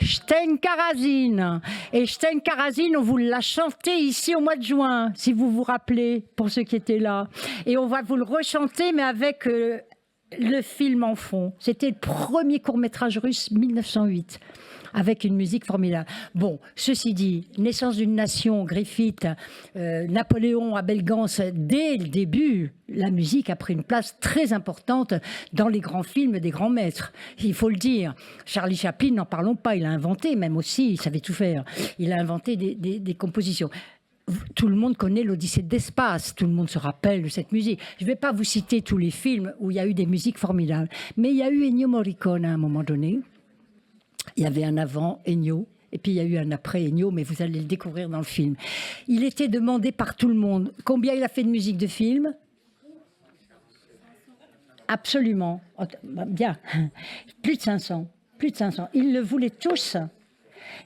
Stenka Razine. Et Stenka Razine, on vous l'a chanté ici au mois de juin, si vous vous rappelez, pour ceux qui étaient là. Et on va vous le rechanter, mais avec le film en fond. C'était le premier court-métrage russe, 1908. Avec une musique formidable. Bon, ceci dit, naissance d'une nation, Griffith, Napoléon, Abel Gance, dès le début, la musique a pris une place très importante dans les grands films des grands maîtres. Il faut le dire. Charlie Chaplin, n'en parlons pas, il a inventé, même aussi, il savait tout faire. Il a inventé des compositions. Tout le monde connaît l'Odyssée de l'espace, tout le monde se rappelle de cette musique. Je ne vais pas vous citer tous les films où il y a eu des musiques formidables, mais il y a eu Ennio Morricone à un moment donné. Il y avait un avant Ennio, et puis il y a eu un après Ennio, mais vous allez le découvrir dans le film. Il était demandé par tout le monde. Combien il a fait de musique de film? Absolument. Bien. Plus de 500. Plus de 500. Ils le voulaient tous.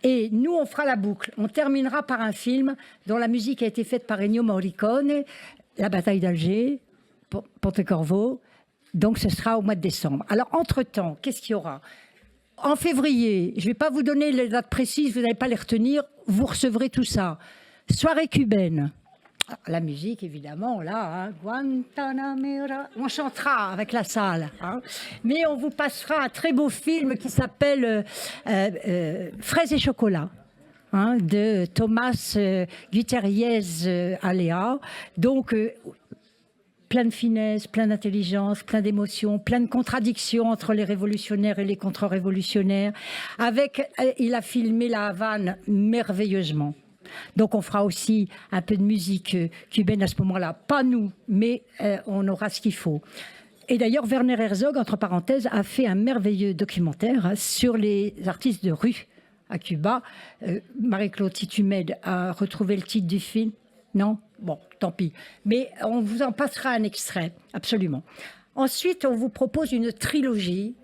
Et nous, on fera la boucle. On terminera par un film dont la musique a été faite par Ennio Morricone, La bataille d'Alger, Pontecorvo. Donc ce sera au mois de décembre. Alors, entre-temps, qu'est-ce qu'il y aura? En février, je ne vais pas vous donner les dates précises, vous n'allez pas les retenir, vous recevrez tout ça. Soirée cubaine. La musique, évidemment, là, hein, Guantanamera. On chantera avec la salle. Hein. Mais on vous passera un très beau film qui s'appelle Fraises et chocolat. Hein, de Thomas Gutierrez Alea. Donc, plein de finesse, plein d'intelligence, plein d'émotions, plein de contradictions entre les révolutionnaires et les contre-révolutionnaires. Il a filmé la Havane merveilleusement. Donc on fera aussi un peu de musique cubaine à ce moment-là. Pas nous, mais on aura ce qu'il faut. Et d'ailleurs, Werner Herzog, entre parenthèses, a fait un merveilleux documentaire sur les artistes de rue à Cuba. Marie-Claude, si tu m'aides à retrouver le titre du film. Non? Bon, tant pis. Mais on vous en passera un extrait, absolument. Ensuite, on vous propose une trilogie,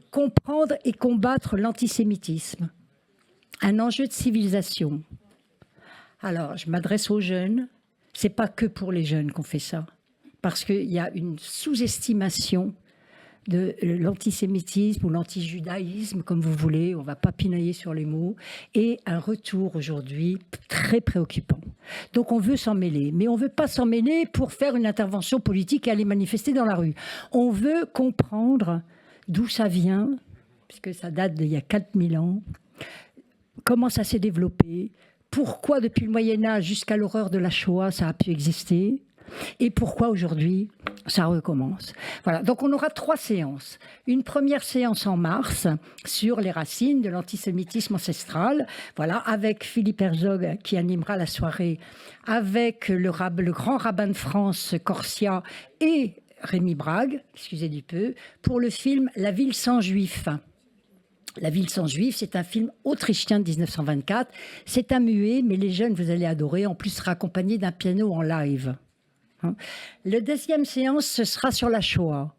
Comprendre et combattre l'antisémitisme. Un enjeu de civilisation. Alors, je m'adresse aux jeunes. C'est pas que pour les jeunes qu'on fait ça. Parce qu'il y a une sous-estimation de l'antisémitisme ou l'antijudaïsme, comme vous voulez, on va pas pinailler sur les mots, et un retour aujourd'hui très préoccupant. Donc on veut s'en mêler, mais on veut pas s'en mêler pour faire une intervention politique et aller manifester dans la rue. On veut comprendre d'où ça vient, puisque ça date d'il y a 4000 ans, comment ça s'est développé, pourquoi depuis le Moyen-Âge jusqu'à l'horreur de la Shoah ça a pu exister, et pourquoi aujourd'hui ça recommence. Voilà, donc on aura 3 séances. Une première séance en mars sur les racines de l'antisémitisme ancestral, voilà, avec Philippe Herzog qui animera la soirée, avec le grand rabbin de France, Corsia, et Rémi Brague, excusez du peu, pour le film La ville sans juifs. La ville sans juifs, c'est un film autrichien de 1924. C'est un muet, mais les jeunes, vous allez adorer. En plus, sera accompagné d'un piano en live. Le deuxième séance, ce sera sur la Shoah.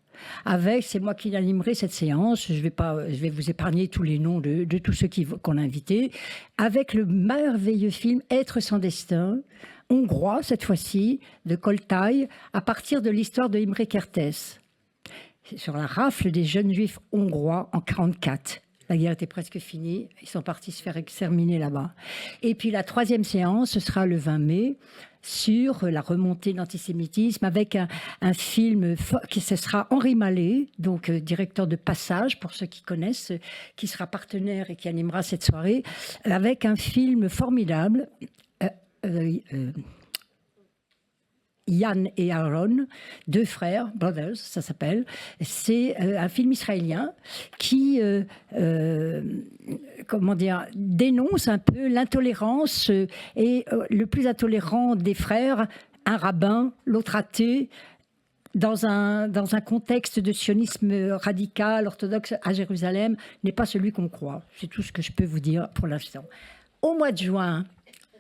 C'est moi qui l'animerai cette séance. Je vais vous épargner tous les noms de tous ceux qu'on a invités. Avec le merveilleux film Être sans destin, hongrois cette fois-ci, de Koltai, à partir de l'histoire de Imre Kertész. C'est sur la rafle des jeunes juifs hongrois en 1944. La guerre était presque finie. Ils sont partis se faire exterminer là-bas. Et puis la troisième séance, ce sera le 20 mai, sur la remontée de l'antisémitisme, avec un film qui ce sera Henri Mallet, donc directeur de Passage, pour ceux qui connaissent, qui sera partenaire et qui animera cette soirée, avec un film formidable, Yann et Aaron, 2 frères, Brothers, ça s'appelle. C'est un film israélien qui, dénonce un peu l'intolérance et le plus intolérant des frères, un rabbin, l'autre athée, dans un contexte de sionisme radical, orthodoxe à Jérusalem, n'est pas celui qu'on croit. C'est tout ce que je peux vous dire pour l'instant. Au mois de juin,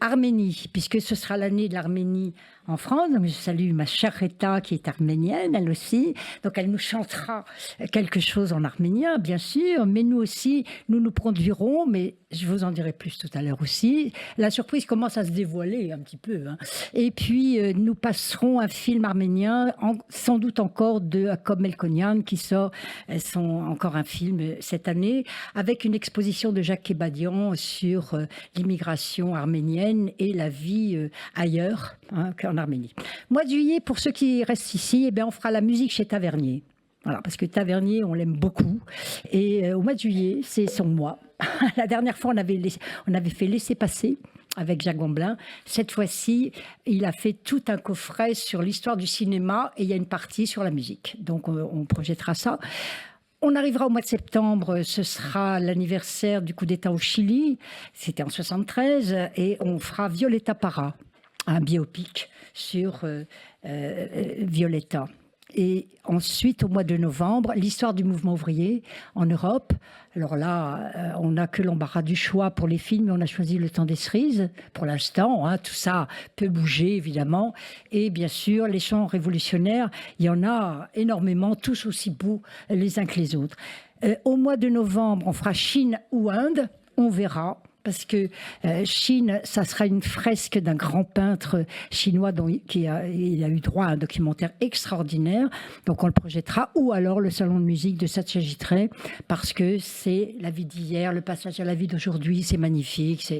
Arménie, puisque ce sera l'année de l'Arménie en France. Donc je salue ma chère Rita qui est arménienne, elle aussi. Donc elle nous chantera quelque chose en arménien, bien sûr, mais nous aussi, nous nous produirons, mais je vous en dirai plus tout à l'heure aussi. La surprise commence à se dévoiler un petit peu. Et puis nous passerons un film arménien, sans doute encore de Jacob Melkonian, qui sort encore un film cette année, avec une exposition de Jacques Kebadian sur l'immigration arménienne et la vie ailleurs qu'en Arménie. Mois de juillet, pour ceux qui restent ici, on fera la musique chez Tavernier. Voilà, parce que Tavernier, on l'aime beaucoup. Et au mois de juillet, c'est son mois. La dernière fois, on avait fait Laisser passer avec Jacques Gamblin. Cette fois-ci, il a fait tout un coffret sur l'histoire du cinéma et il y a une partie sur la musique. Donc, on projettera ça. On arrivera au mois de septembre, ce sera l'anniversaire du coup d'État au Chili, c'était en 73, et on fera Violeta Parra, un biopic sur Violeta. Et ensuite, au mois de novembre, l'histoire du mouvement ouvrier en Europe. Alors là, on n'a que l'embarras du choix pour les films, mais on a choisi Le Temps des cerises pour l'instant. Tout ça peut bouger, évidemment. Et bien sûr, les chants révolutionnaires, il y en a énormément, tous aussi beaux les uns que les autres. Au mois de novembre, on fera Chine ou Inde, on verra. Parce que Chine, ça sera une fresque d'un grand peintre chinois il a eu droit à un documentaire extraordinaire. Donc on le projettera. Ou alors le salon de musique de Satyajit Ray, parce que c'est la vie d'hier, le passage à la vie d'aujourd'hui, c'est magnifique.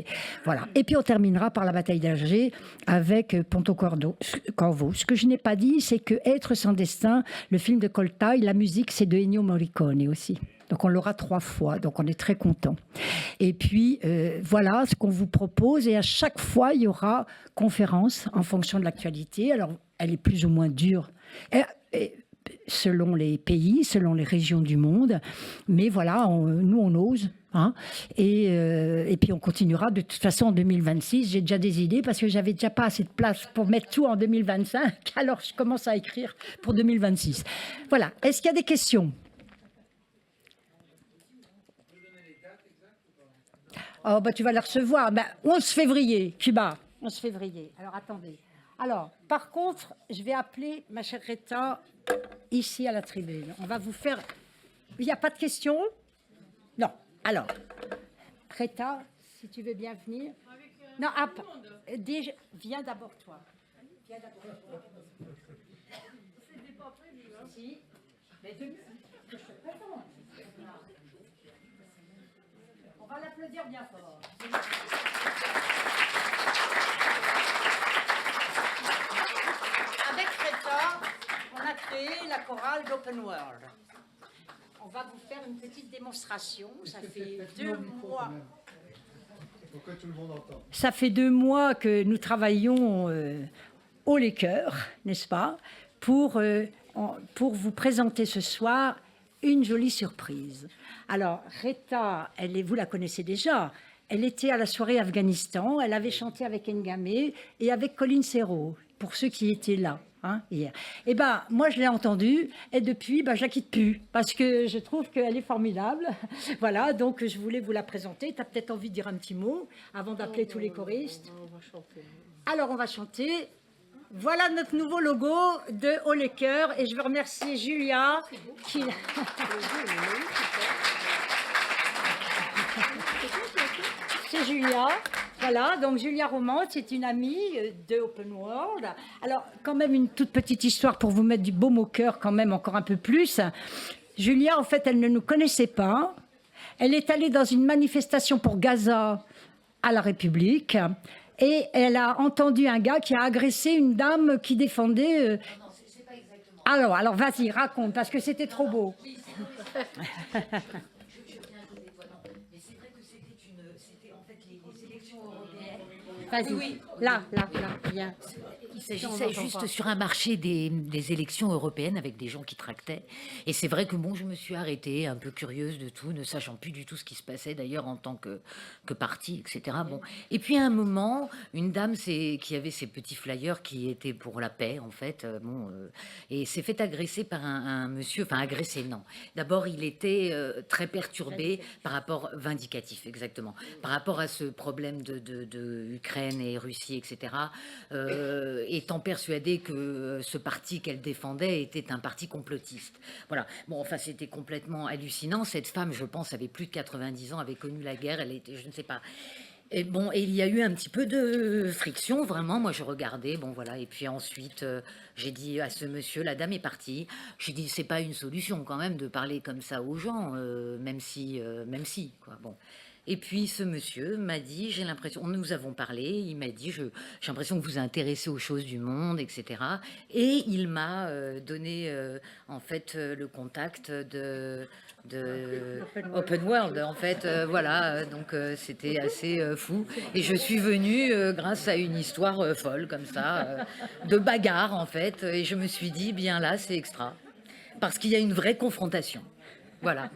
Voilà. Et puis on terminera par la bataille d'Alger avec Ponto Corvo. Ce que je n'ai pas dit, c'est que Être sans destin, le film de Koltai, la musique, c'est de Ennio Morricone aussi. Donc on l'aura 3 fois, donc on est très contents. Et puis voilà ce qu'on vous propose, et à chaque fois il y aura conférence en fonction de l'actualité. Alors elle est plus ou moins dure. Et selon les pays, selon les régions du monde. Mais voilà, nous, on ose. Hein, et puis, on continuera. De toute façon, en 2026, j'ai déjà des idées parce que j'avais déjà pas assez de place pour mettre tout en 2025. Alors, je commence à écrire pour 2026. Voilà. Est-ce qu'il y a des questions? Oh, bah, tu vas la recevoir. Ben, 11 février, Cuba. 11 février. Alors, attendez. Alors, par contre, je vais appeler ma chère Rita ici à la tribune. On va vous faire... Il n'y a pas de questions? Non. Alors, Rita, si tu veux bien venir. Non, déjà, viens d'abord toi. Viens d'abord toi. C'était pas prévu, hein? Si. Mais je te présente. On va l'applaudir bien fort. Avec Rita, on a créé la chorale d'Open World. On va vous faire une petite démonstration. Ça fait 2 mois. Pourquoi tout le monde entend? Ça fait 2 mois que nous travaillons haut les cœurs, n'est-ce pas, pour vous présenter ce soir une jolie surprise. Alors, Rita, vous la connaissez déjà. Elle était à la soirée Afghanistan. Elle avait chanté avec Ngamé et avec Colin Serrault, pour ceux qui étaient là. Hein, hier. Et ben, moi, je l'ai entendue et depuis, je la quitte plus parce que je trouve qu'elle est formidable. Voilà, donc je voulais vous la présenter. Tu as peut-être envie de dire un petit mot avant d'appeler tous les choristes. Alors, on va chanter. Voilà notre nouveau logo de Haut les Cœurs et je veux remercier Julia qui... C'est Julia. Voilà, donc Julia Romand, c'est une amie de Open World. Alors, quand même, une toute petite histoire pour vous mettre du baume au cœur, quand même, encore un peu plus. Julia, en fait, elle ne nous connaissait pas. Elle est allée dans une manifestation pour Gaza à la République et elle a entendu un gars qui a agressé une dame qui défendait... Non, c'est pas exactement. Alors, vas-y, raconte, parce que c'était trop beau. Oui. Là, bien. Il s'agissait juste sur un marché des élections européennes avec des gens qui tractaient. Et c'est vrai que bon, je me suis arrêtée, un peu curieuse de tout, ne sachant plus du tout ce qui se passait d'ailleurs en tant que parti, etc. Bon. Et puis à un moment, une dame qui avait ces petits flyers qui étaient pour la paix en fait, et s'est fait agresser par un monsieur, enfin agressé non. D'abord, il était très perturbé par rapport, vindicatif exactement, par rapport à ce problème de Ukraine et Russie, etc. Étant persuadée que ce parti qu'elle défendait était un parti complotiste. Voilà. Bon, enfin, c'était complètement hallucinant. Cette femme, je pense, avait plus de 90 ans, avait connu la guerre. Elle était, je ne sais pas. Et bon, et il y a eu un petit peu de friction, vraiment. Moi, je regardais, bon, voilà. Et puis ensuite, j'ai dit à ce monsieur, la dame est partie. J'ai dit, c'est pas une solution quand même de parler comme ça aux gens, même si, quoi. Bon. Et puis ce monsieur m'a dit, j'ai l'impression, nous avons parlé, il m'a dit, j'ai l'impression que vous vous intéressez aux choses du monde, etc. Et il m'a donné en fait le contact de Open World, en fait, voilà, donc c'était assez fou. Et je suis venue grâce à une histoire folle comme ça, de bagarre en fait, et je me suis dit, bien là, c'est extra, parce qu'il y a une vraie confrontation. Voilà.